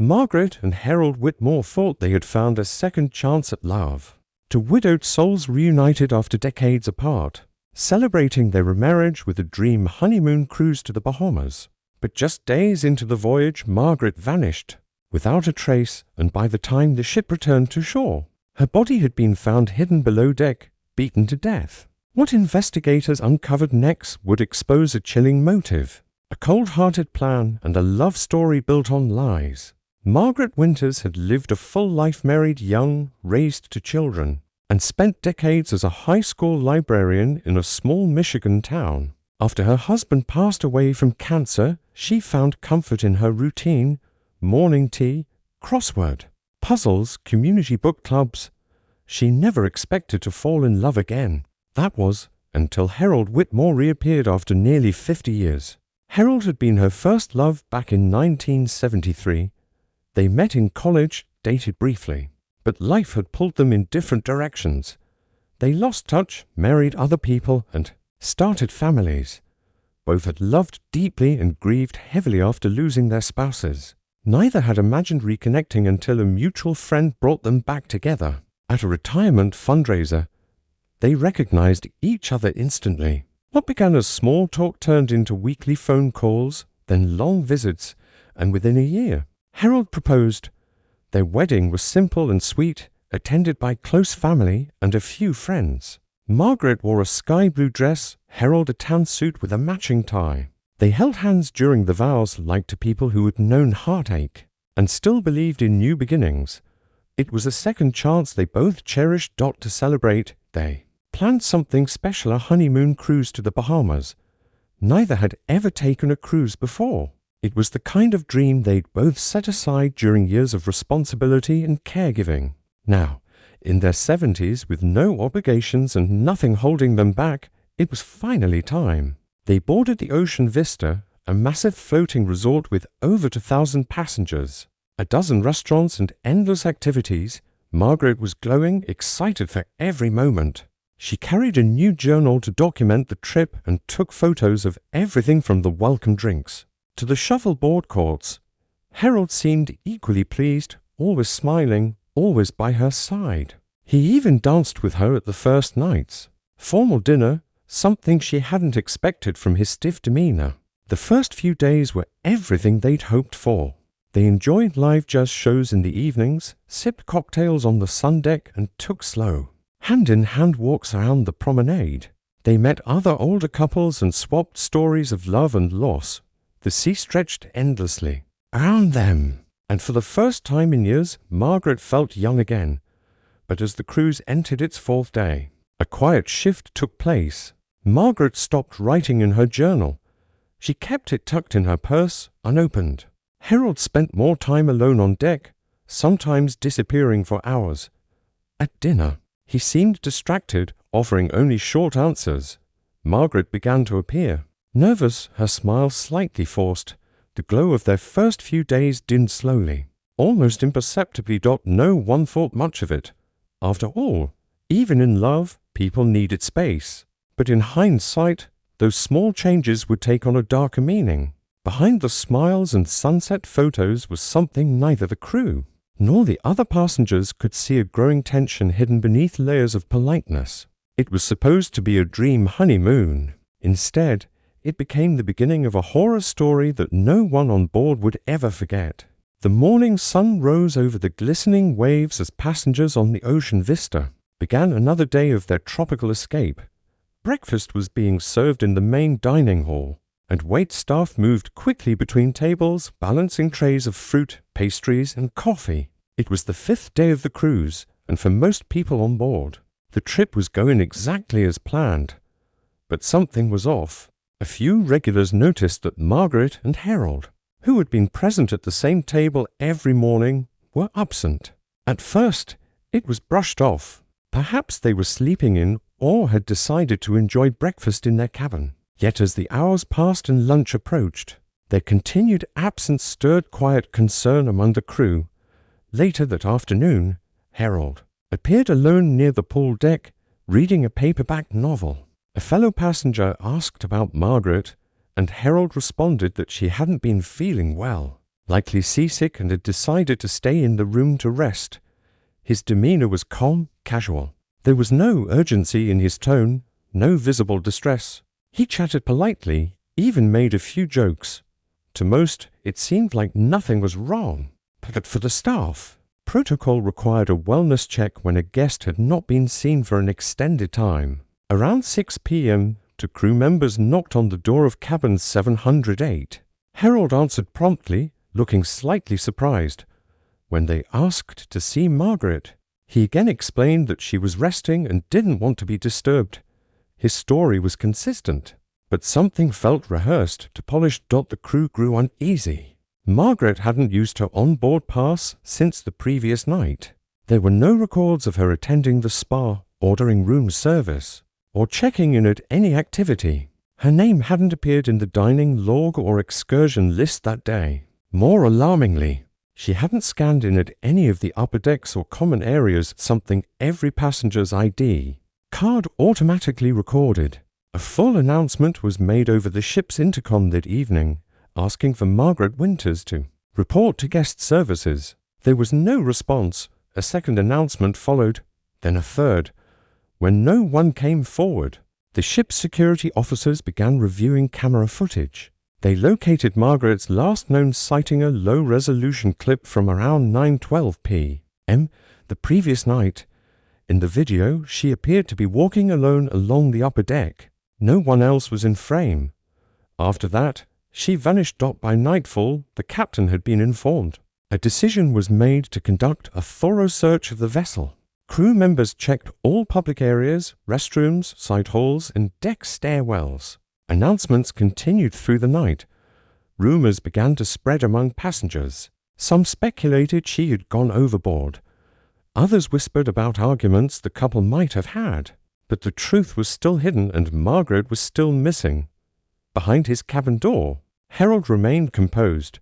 Margaret and Harold Whitmore thought they had found a second chance at love. Two widowed souls reunited after decades apart, celebrating their remarriage with a dream honeymoon cruise to the Bahamas. But just days into the voyage, Margaret vanished, without a trace, and by the time the ship returned to shore, her body had been found hidden below deck, beaten to death. What investigators uncovered next would expose a chilling motive, a cold-hearted plan, and a love story built on lies. Margaret Winters had lived a full life, married young, raised two children, and spent decades as a high school librarian in a small Michigan town. After her husband passed away from cancer, she found comfort in her routine: morning tea, crossword, puzzles, community book clubs. She never expected to fall in love again. That was until Harold Whitmore reappeared after nearly 50 years. Harold had been her first love back in 1973. They met in college, dated briefly, but life had pulled them in different directions. They lost touch, married other people, and started families. Both had loved deeply and grieved heavily after losing their spouses. Neither had imagined reconnecting until a mutual friend brought them back together. At a retirement fundraiser, they recognized each other instantly. What began as small talk turned into weekly phone calls, then long visits, and within a year, Harold proposed. Their wedding was simple and sweet, attended by close family and a few friends. Margaret wore a sky blue dress, Harold a tan suit with a matching tie. They held hands during the vows like to people who had known heartache and still believed in new beginnings. It was a second chance they both cherished. To celebrate, they planned something special, a honeymoon cruise to the Bahamas. Neither had ever taken a cruise before. It was the kind of dream they'd both set aside during years of responsibility and caregiving. Now, in their 70s, with no obligations and nothing holding them back, it was finally time. They boarded the Ocean Vista, a massive floating resort with over 2,000 passengers, a dozen restaurants and endless activities. Margaret was glowing, excited for every moment. She carried a new journal to document the trip and took photos of everything from the welcome drinks to the shuffleboard courts. Harold seemed equally pleased, always smiling, always by her side. He even danced with her at the first nights. Formal dinner, something she hadn't expected from his stiff demeanor. The first few days were everything they'd hoped for. They enjoyed live jazz shows in the evenings, sipped cocktails on the sun deck, and took slow, hand-in-hand walks around the promenade. They met other older couples and swapped stories of love and loss. The sea stretched endlessly around them, and for the first time in years, Margaret felt young again. But as the cruise entered its 4th day, a quiet shift took place. Margaret stopped writing in her journal. She kept it tucked in her purse, unopened. Harold spent more time alone on deck, sometimes disappearing for hours. At dinner, he seemed distracted, offering only short answers. Margaret began to appear. Nervous, her smile slightly forced. The glow of their first few days dimmed slowly, almost imperceptibly. No one thought much of it. After all, even in love, people needed space. But in hindsight, those small changes would take on a darker meaning. Behind the smiles and sunset photos was something neither the crew nor the other passengers could see: a growing tension hidden beneath layers of politeness. It was supposed to be a dream honeymoon. Instead, it became the beginning of a horror story that no one on board would ever forget. The morning sun rose over the glistening waves as passengers on the Ocean Vista began another day of their tropical escape. Breakfast was being served in the main dining hall, and wait staff moved quickly between tables, balancing trays of fruit, pastries, and coffee. It was the 5th day of the cruise, and for most people on board, the trip was going exactly as planned. But something was off. A few regulars noticed that Margaret and Harold, who had been present at the same table every morning, were absent. At first, it was brushed off. Perhaps they were sleeping in or had decided to enjoy breakfast in their cabin. Yet as the hours passed and lunch approached, their continued absence stirred quiet concern among the crew. Later that afternoon, Harold appeared alone near the pool deck, reading a paperback novel. A fellow passenger asked about Margaret, and Harold responded that she hadn't been feeling well. likely seasick, and had decided to stay in the room to rest. His demeanor was calm, casual. There was no urgency in his tone, no visible distress. He chatted politely, even made a few jokes. To most, it seemed like nothing was wrong. But for the staff, protocol required a wellness check when a guest had not been seen for an extended time. Around 6 p.m., two crew members knocked on the door of cabin 708. Harold answered promptly, looking slightly surprised. When they asked to see Margaret, he again explained that she was resting and didn't want to be disturbed. His story was consistent, but something felt rehearsed to polish. The crew grew uneasy. Margaret hadn't used her on-board pass since the previous night. There were no records of her attending the spa, ordering room service, or checking in at any activity. Her name hadn't appeared in the dining log or excursion list that day. More alarmingly, she hadn't scanned in at any of the upper decks or common areas, something every passenger's ID card automatically recorded. A full announcement was made over the ship's intercom that evening, asking for Margaret Winters to report to guest services. There was no response. A second announcement followed, then a third. When no one came forward, the ship's security officers began reviewing camera footage. They located Margaret's last known sighting, a low-resolution clip from around 9:12 p.m. the previous night. In the video, she appeared to be walking alone along the upper deck. No one else was in frame. After that, she vanished. By nightfall, the captain had been informed. A decision was made to conduct a thorough search of the vessel. Crew members checked all public areas, restrooms, side halls, and deck stairwells. Announcements continued through the night. Rumors began to spread among passengers. Some speculated she had gone overboard. Others whispered about arguments the couple might have had. But the truth was still hidden, and Margaret was still missing. Behind his cabin door, Harold remained composed.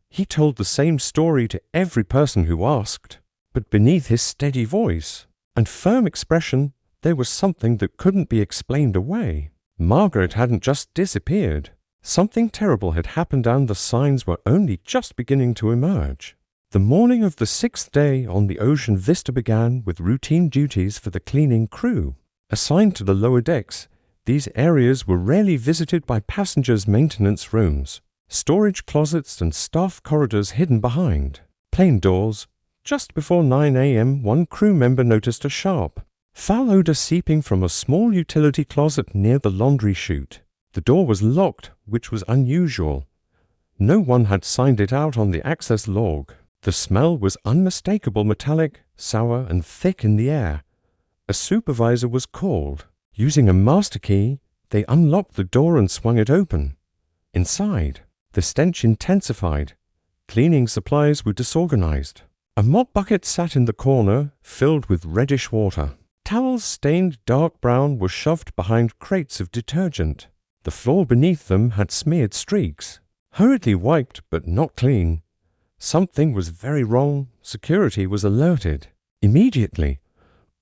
He told the same story to every person who asked. But beneath his steady voice and firm expression, there was something that couldn't be explained away. Margaret hadn't just disappeared. Something terrible had happened, and the signs were only just beginning to emerge. The morning of the 6th day on the Ocean Vista began with routine duties for the cleaning crew. Assigned to the lower decks, these areas were rarely visited by passengers' maintenance rooms, storage closets and staff corridors hidden behind plane doors. Just before 9 a.m., one crew member noticed a sharp, foul odor seeping from a small utility closet near the laundry chute. The door was locked, which was unusual. No one had signed it out on the access log. The smell was unmistakable, metallic, sour, and thick in the air. A supervisor was called. Using a master key, they unlocked the door and swung it open. Inside, the stench intensified. Cleaning supplies were disorganized. A mop bucket sat in the corner, filled with reddish water. Towels stained dark brown were shoved behind crates of detergent. The floor beneath them had smeared streaks, hurriedly wiped but not clean. Something was very wrong. Security was alerted. Immediately,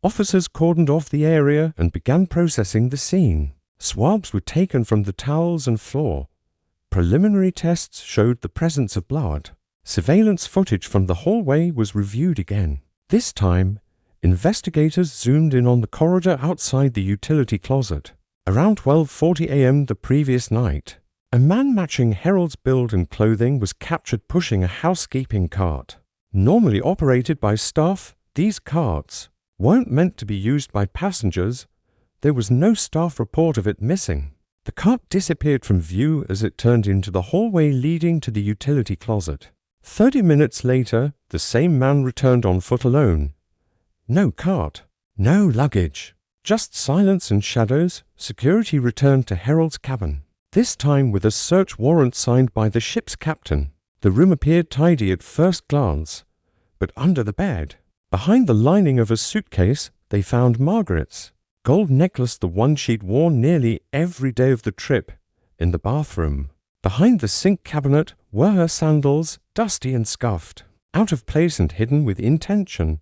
officers cordoned off the area and began processing the scene. Swabs were taken from the towels and floor. Preliminary tests showed the presence of blood. Surveillance footage from the hallway was reviewed again. This time, investigators zoomed in on the corridor outside the utility closet. Around 12:40 a.m. the previous night, a man matching Harold's build and clothing was captured pushing a housekeeping cart. Normally operated by staff, these carts weren't meant to be used by passengers. There was no staff report of it missing. The cart disappeared from view as it turned into the hallway leading to the utility closet. 30 minutes later, the same man returned on foot alone. No cart, no luggage, just silence and shadows. Security returned to Harold's cabin, this time with a search warrant signed by the ship's captain. The room appeared tidy at first glance, but under the bed, behind the lining of a suitcase, they found Margaret's gold necklace, the one she'd worn nearly every day of the trip, in the bathroom. Behind the sink cabinet were her sandals, dusty and scuffed, out of place and hidden with intention.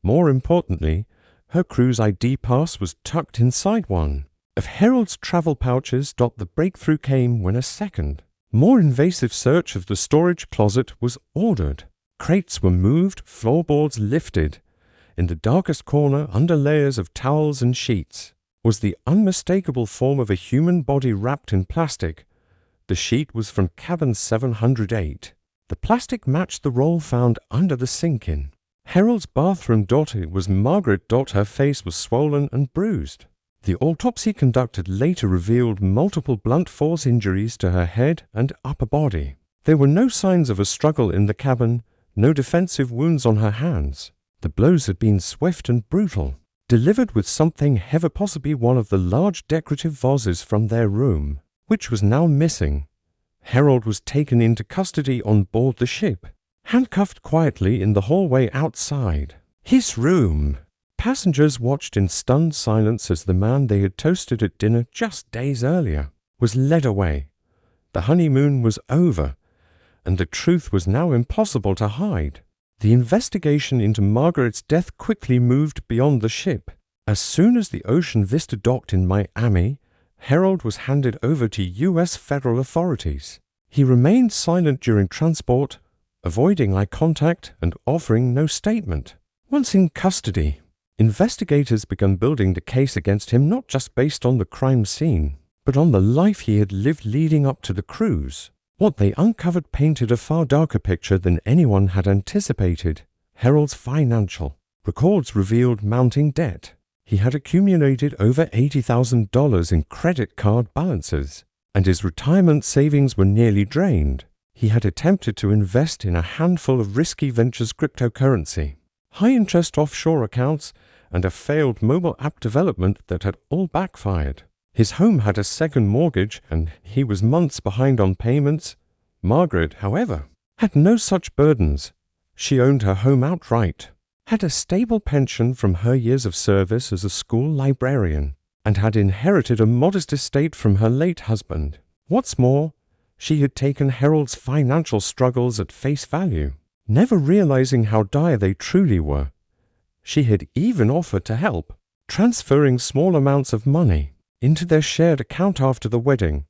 More importantly, her cruise ID pass was tucked inside one of Harold's travel pouches. The breakthrough came when a second, More invasive search of the storage closet was ordered. Crates were moved, floorboards lifted. In the darkest corner, under layers of towels and sheets, was the unmistakable form of a human body wrapped in plastic. The sheet was from cabin 708. The plastic matched the roll found under the sink-in. Harold's bathroom daughter was Margaret. Her face was swollen and bruised. The autopsy conducted later revealed multiple blunt force injuries to her head and upper body. There were no signs of a struggle in the cabin, no defensive wounds on her hands. The blows had been swift and brutal, delivered with something heavy, possibly one of the large decorative vases from their room, which was now missing. Harold was taken into custody on board the ship, handcuffed quietly in the hallway outside. His room. Passengers watched in stunned silence as the man they had toasted at dinner just days earlier was led away. The honeymoon was over, and the truth was now impossible to hide. The investigation into Margaret's death quickly moved beyond the ship. As soon as the Ocean Vista docked in Miami, Harold was handed over to U.S. federal authorities. He remained silent during transport, avoiding eye contact and offering no statement. Once in custody, investigators began building the case against him not just based on the crime scene, but on the life he had lived leading up to the cruise. What they uncovered painted a far darker picture than anyone had anticipated. Harold's financial records revealed mounting debt. He had accumulated over $80,000 in credit card balances, and his retirement savings were nearly drained. He had attempted to invest in a handful of risky ventures, cryptocurrency, high-interest offshore accounts, and a failed mobile app development that had all backfired. His home had a second mortgage, and he was months behind on payments. Margaret, however, had no such burdens. She owned her home outright, had a stable pension from her years of service as a school librarian, and had inherited a modest estate from her late husband. What's more, she had taken Harold's financial struggles at face value, never realizing how dire they truly were. She had even offered to help, transferring small amounts of money into their shared account after the wedding.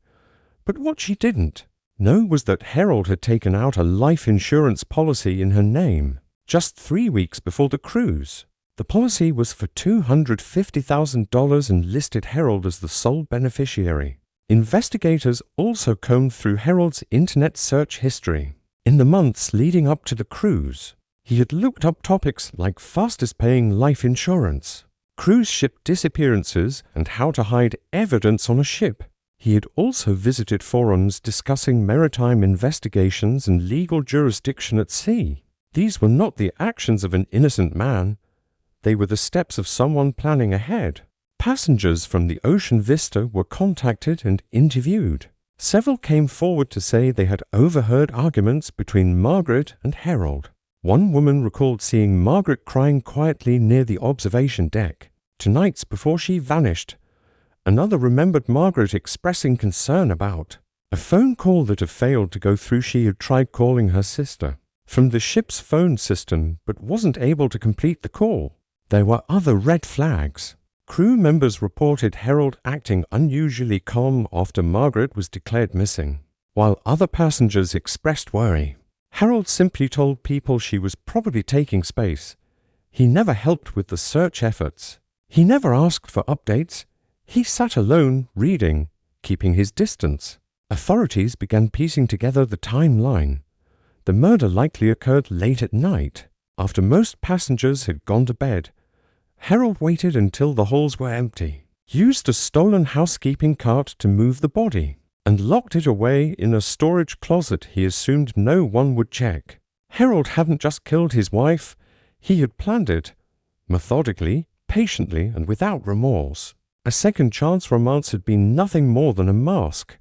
But what she didn't know was that Harold had taken out a life insurance policy in her name just 3 weeks before the cruise. The policy was for $250,000 and listed Harold as the sole beneficiary. Investigators also combed through Harold's internet search history. In the months leading up to the cruise, he had looked up topics like fastest-paying life insurance, cruise ship disappearances, and how to hide evidence on a ship. He had also visited forums discussing maritime investigations and legal jurisdiction at sea. These were not the actions of an innocent man. They were the steps of someone planning ahead. Passengers from the Ocean Vista were contacted and interviewed. Several came forward to say they had overheard arguments between Margaret and Harold. One woman recalled seeing Margaret crying quietly near the observation deck 2 nights before she vanished. Another remembered Margaret expressing concern about a phone call that had failed to go through. She had tried calling her sister from the ship's phone system but wasn't able to complete the call. There were other red flags. Crew members reported Harold acting unusually calm after Margaret was declared missing, while other passengers expressed worry. Harold simply told people she was probably taking space. He never helped with the search efforts. He never asked for updates. He sat alone, reading, keeping his distance. Authorities began piecing together the timeline. The murder likely occurred late at night, after most passengers had gone to bed. Harold waited until the halls were empty, used a stolen housekeeping cart to move the body, and locked it away in a storage closet he assumed no one would check. Harold hadn't just killed his wife, he had planned it, methodically, patiently, and without remorse. A second chance romance had been nothing more than a mask.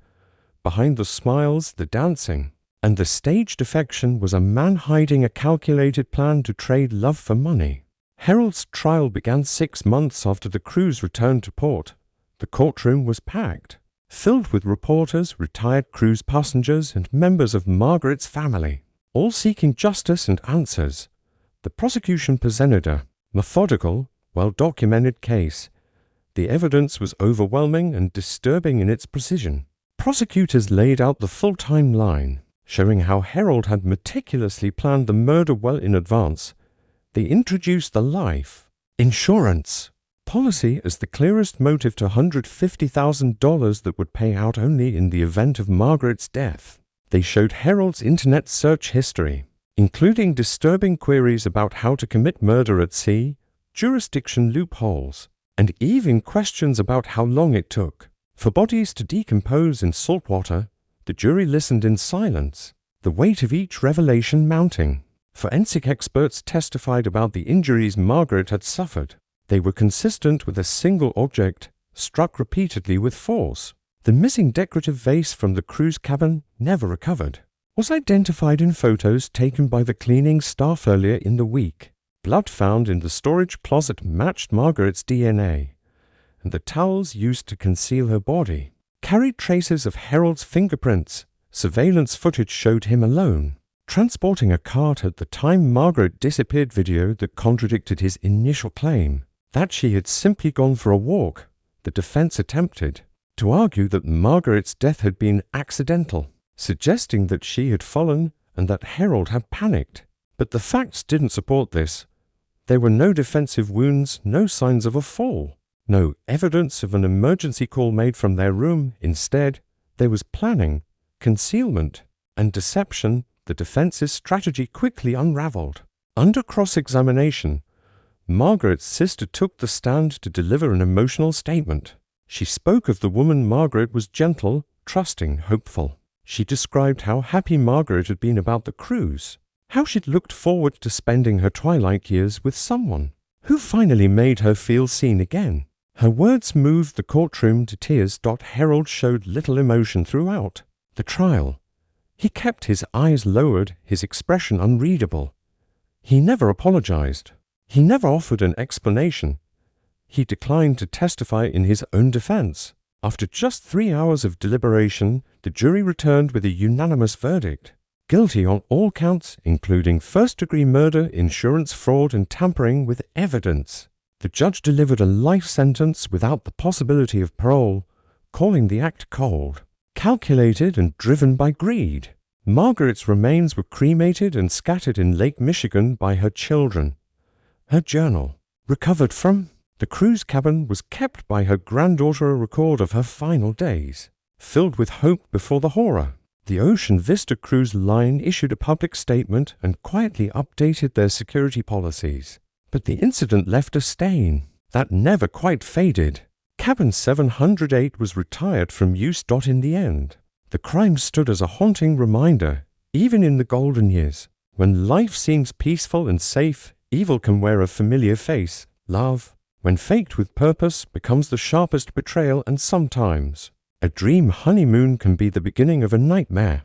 Behind the smiles, the dancing, and the staged affection was a man hiding a calculated plan to trade love for money. Harold's trial began 6 months after the cruise returned to port. The courtroom was packed, filled with reporters, retired cruise passengers, and members of Margaret's family, all seeking justice and answers. The prosecution presented a methodical, well-documented case. The evidence was overwhelming and disturbing in its precision. Prosecutors laid out the full timeline, showing how Harold had meticulously planned the murder well in advance. They introduced the life insurance policy as the clearest motive to $150,000 that would pay out only in the event of Margaret's death. They showed Harold's internet search history, including disturbing queries about how to commit murder at sea, jurisdiction loopholes, and even questions about how long it took for bodies to decompose in salt water. The jury listened in silence, the weight of each revelation mounting. Forensic experts testified about the injuries Margaret had suffered. They were consistent with a single object, struck repeatedly with force. The missing decorative vase from the cruise cabin, never recovered, was identified in photos taken by the cleaning staff earlier in the week. Blood found in the storage closet matched Margaret's DNA, and the towels used to conceal her body carried traces of Harold's fingerprints. Surveillance footage showed him alone, transporting a cart at the time Margaret disappeared, video that contradicted his initial claim that she had simply gone for a walk. The defense attempted to argue that Margaret's death had been accidental, suggesting that she had fallen and that Harold had panicked. But the facts didn't support this. There were no defensive wounds, no signs of a fall, no evidence of an emergency call made from their room. Instead, there was planning, concealment, and deception. The defense's strategy quickly unraveled. Under cross-examination, Margaret's sister took the stand to deliver an emotional statement. She spoke of the woman Margaret was: gentle, trusting, hopeful. She described how happy Margaret had been about the cruise, how she'd looked forward to spending her twilight years with someone who finally made her feel seen again. Her words moved the courtroom to tears. Harold showed little emotion throughout the trial. He kept his eyes lowered, his expression unreadable. He never apologized. He never offered an explanation. He declined to testify in his own defense. After just 3 hours of deliberation, the jury returned with a unanimous verdict: guilty on all counts, including first-degree murder, insurance fraud, and tampering with evidence. The judge delivered a life sentence without the possibility of parole, calling the act cold, calculated, and driven by greed. Margaret's remains were cremated and scattered in Lake Michigan by her children. Her journal, recovered from the cruise cabin, was kept by her granddaughter, a record of her final days, filled with hope before the horror. The Ocean Vista Cruise Line issued a public statement and quietly updated their security policies. But the incident left a stain that never quite faded. Cabin 708 was retired from use. In the end, the crime stood as a haunting reminder. Even in the golden years, when life seems peaceful and safe, evil can wear a familiar face. Love, when faked with purpose, becomes the sharpest betrayal, and sometimes a dream honeymoon can be the beginning of a nightmare.